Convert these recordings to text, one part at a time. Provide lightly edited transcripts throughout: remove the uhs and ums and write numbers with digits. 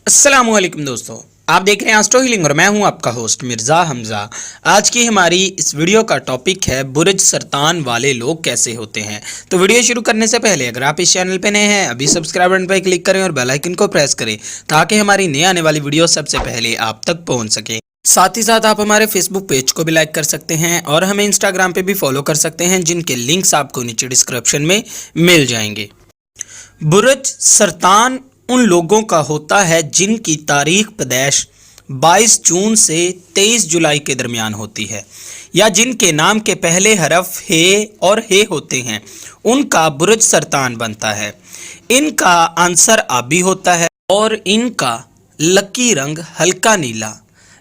अस्सलामुअलैकुम दोस्तों, आप देख रहे हैं एस्ट्रो हीलिंग और मैं हूं आपका होस्ट मिर्ज़ा हमज़ा। आज की हमारी इस वीडियो का टॉपिक है बुर्ज सरतान वाले लोग कैसे होते हैं। तो वीडियो शुरू करने से पहले अगर आप इस चैनल पे नए हैं अभी सब्सक्राइब बटन पर क्लिक करें और बेल आइकन को प्रेस करें ताकि हमारी नई आने वाली वीडियो सबसे पहले आप तक पहुँच सके। साथ ही साथ आप हमारे फेसबुक पेज को भी लाइक कर सकते हैं और हमें इंस्टाग्राम पे भी फॉलो कर सकते हैं, जिनके लिंक्स आपको नीचे डिस्क्रिप्शन में मिल जाएंगे। बुर्ज सरतान उन लोगों का होता है जिनकी तारीख पैदाइश 22 जून से 23 जुलाई के दरमियान होती है, या जिनके नाम के पहले हरफ हे और हे होते हैं, उनका बुर्ज सरतान बनता है। इनका आंसर आबी होता है और इनका लकी रंग हल्का नीला,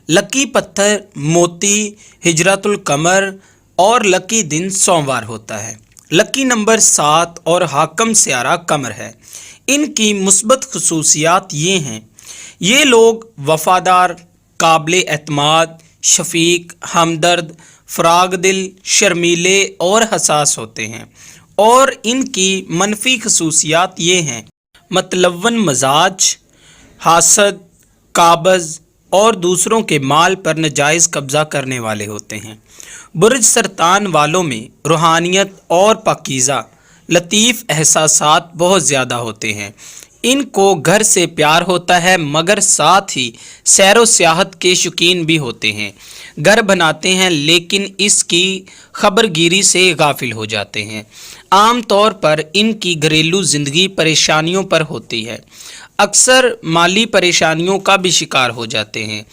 लकी पत्थर मोती, हिजरतुल कमर और लकी दिन सोमवार होता है। लकी नंबर 7 और हाकम स्यारा कमर है। इनकी मुस्बत खुसूसियात ये हैं, ये लोग वफादार, काबिल एतमाद, शफीक, हमदर्द, फराग दिल, शर्मीले और हसास होते हैं। और इनकी मनफी खुसूसियात ये हैं, मतलवन मजाज, हासद, काबज़ और दूसरों के माल पर नजायज़ कब्ज़ा करने वाले होते हैं। बुर्ज सरतान वालों में रूहानियत और पाकीज़ा लतीफ़ एहसासात बहुत ज़्यादा होते हैं। इनको घर से प्यार होता है, मगर साथ ही सैर व सियाहत के शौकीन भी होते हैं। घर बनाते हैं लेकिन इसकी खबरगिरी से गाफिल हो जाते हैं। आम तौर पर इनकी घरेलू ज़िंदगी परेशानियों पर होती है, अक्सर माली परेशानियों का भी शिकार हो जाते हैं।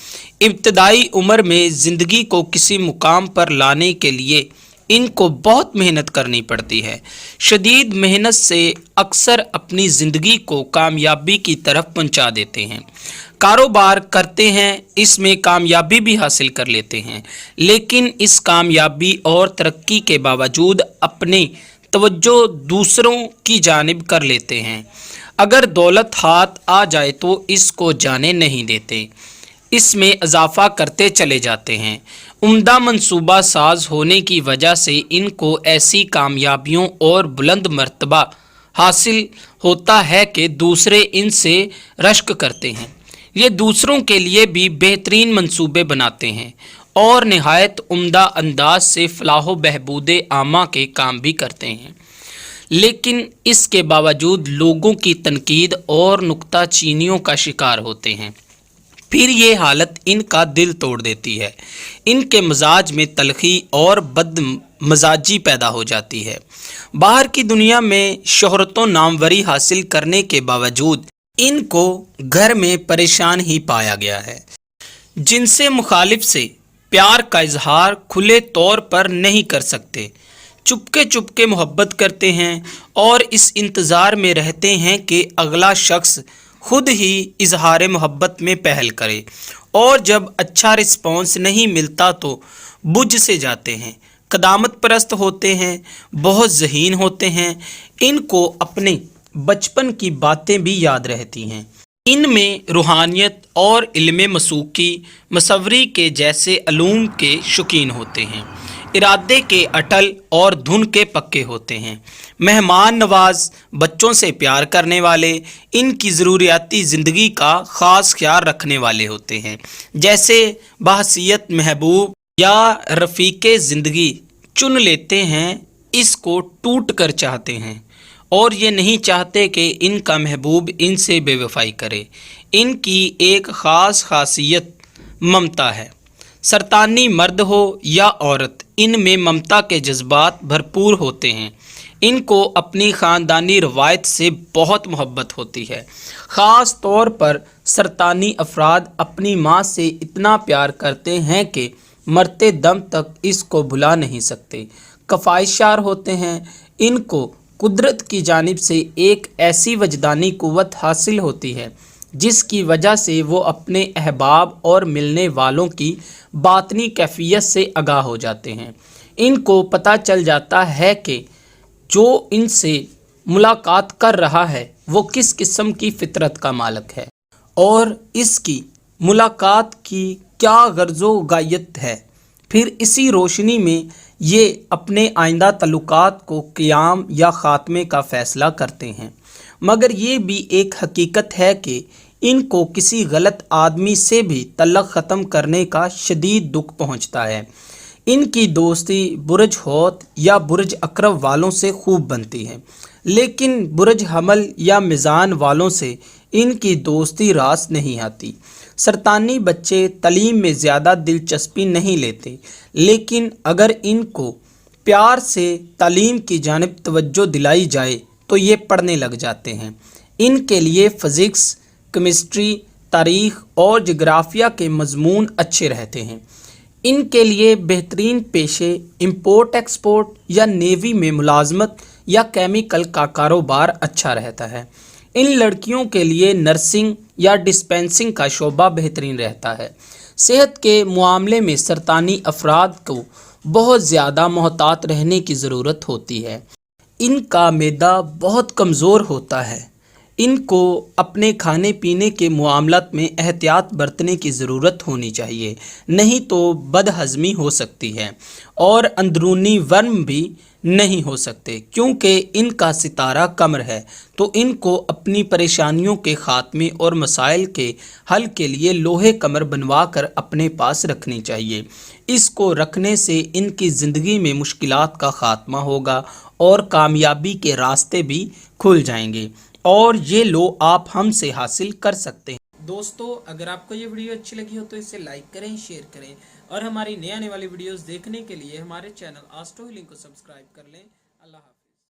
इब्तदाई उम्र में ज़िंदगी को किसी मुकाम पर लाने के लिए इनको बहुत मेहनत करनी पड़ती है। शदीद मेहनत से अक्सर अपनी ज़िंदगी को कामयाबी की तरफ पहुंचा देते हैं। कारोबार करते हैं, इसमें कामयाबी भी हासिल कर लेते हैं, लेकिन इस कामयाबी और तरक्की के बावजूद अपने तवज्जो दूसरों की जानिब कर लेते हैं। अगर दौलत हाथ आ जाए तो इसको जाने नहीं देते, इसमें इजाफा करते चले जाते हैं। उम्दा मंसूबा साज होने की वजह से इनको ऐसी कामयाबियों और बुलंद मर्तबा हासिल होता है कि दूसरे इनसे रश्क करते हैं। ये दूसरों के लिए भी बेहतरीन मंसूबे बनाते हैं और नहायत उम्दा अंदाज से फलाह बहबूद आमा के काम भी करते हैं, लेकिन इसके बावजूद लोगों की तनकीद और नुक्ता चीनियों का शिकार होते हैं। फिर ये हालत इनका दिल तोड़ देती है। इनके मिजाज में तलखी और बद मजाजी पैदा हो जाती है। बाहर की दुनिया में शोहरत व नामवरी हासिल करने के बावजूद इनको घर में परेशान ही पाया गया है। जिनसे मुखालिफ से प्यार का इजहार खुले तौर पर नहीं कर सकते, चुपके चुपके मोहब्बत करते हैं और इस इंतज़ार में रहते हैं कि अगला शख्स खुद ही इजहार मोहब्बत में पहल करे, और जब अच्छा रिस्पॉन्स नहीं मिलता तो बुझ से जाते हैं। कदामत परस्त होते हैं, बहुत ज़हीन होते हैं। इनको अपने बचपन की बातें भी याद रहती हैं। इनमें रूहानियत और इल्म मसूकी मसवरी के जैसे अलूम के शौकीन होते हैं। इरादे के अटल और धुन के पक्के होते हैं। मेहमान नवाज, बच्चों से प्यार करने वाले, इनकी ज़रूरियाती ज़िंदगी का ख़ास ख्याल रखने वाले होते हैं। जैसे बहसीयत महबूब या रफ़ीक़े ज़िंदगी चुन लेते हैं, इसको टूट कर चाहते हैं और ये नहीं चाहते कि इनका महबूब इनसे बेवफाई करे। इनकी एक ख़ास खासियत ममता है। सरतानी मर्द हो या औरत, इनमें ममता के जज्बात भरपूर होते हैं। इनको अपनी ख़ानदानी रवायत से बहुत मोहब्बत होती है। ख़ास तौर पर सरतानी अफराद अपनी माँ से इतना प्यार करते हैं कि मरते दम तक इसको भुला नहीं सकते। कफ़ाइशार होते हैं। इनको कुदरत की जानिब से एक ऐसी वजदानी क़ुव्वत हासिल होती है जिसकी वजह से वो अपने अहबाब और मिलने वालों की बातनी कैफियत से आगाह हो जाते हैं। इनको पता चल जाता है कि जो इनसे मुलाकात कर रहा है वो किस किस्म की फितरत का मालिक है और इसकी मुलाकात की क्या गर्ज़ो गायत है। फिर इसी रोशनी में ये अपने आइंदा तल्लुकात को क़ियाम या ख़ात्मे का फ़ैसला करते हैं। मगर ये भी एक हकीकत है कि इनको किसी गलत आदमी से भी तल्लक ख़त्म करने का शदीद दुख पहुंचता है। इनकी दोस्ती बुर्ज होत या बुर्ज अकरब वालों से खूब बनती है, लेकिन बुर्ज हमल या मिज़ान वालों से इनकी दोस्ती रास नहीं आती। सरतानी बच्चे तालीम में ज़्यादा दिलचस्पी नहीं लेते, लेकिन अगर इनको प्यार से तालीम की जानिब तवज्जो दिलाई जाए तो ये पढ़ने लग जाते हैं। इनके लिए फ़िज़िक्स, केमिस्ट्री, तारीख़ और जोग्राफ़िया के मज़मून अच्छे रहते हैं। इनके लिए बेहतरीन पेशे इंपोर्ट एक्सपोर्ट या नेवी में मुलाजमत या केमिकल का कारोबार अच्छा रहता है। इन लड़कियों के लिए नर्सिंग या डिस्पेंसिंग का शोबा बेहतरीन रहता है। सेहत के मामले में सरतानी अफराद को बहुत ज़्यादा मोहतात रहने की ज़रूरत होती है। इनका मैदा बहुत कमज़ोर होता है। इनको अपने खाने पीने के मामलात में एहतियात बरतने की ज़रूरत होनी चाहिए, नहीं तो बदहज़मी हो सकती है और अंदरूनी वर्म भी नहीं हो सकते, क्योंकि इनका सितारा कमर है। तो इनको अपनी परेशानियों के ख़ात्मे और मसाइल के हल के लिए लोहे कमर बनवा कर अपने पास रखनी चाहिए। इसको रखने से इनकी ज़िंदगी में मुश्किलात का ख़ात्मा होगा और कामयाबी के रास्ते भी खुल जाएंगे और ये लो आप हमसे हासिल कर सकते हैं। दोस्तों, अगर आपको ये वीडियो अच्छी लगी हो तो इसे लाइक करें, शेयर करें और हमारी नए आने वाली वीडियोस देखने के लिए हमारे चैनल एस्ट्रो हीलिंग को सब्सक्राइब कर लें। अल्लाह हाफ़िज़।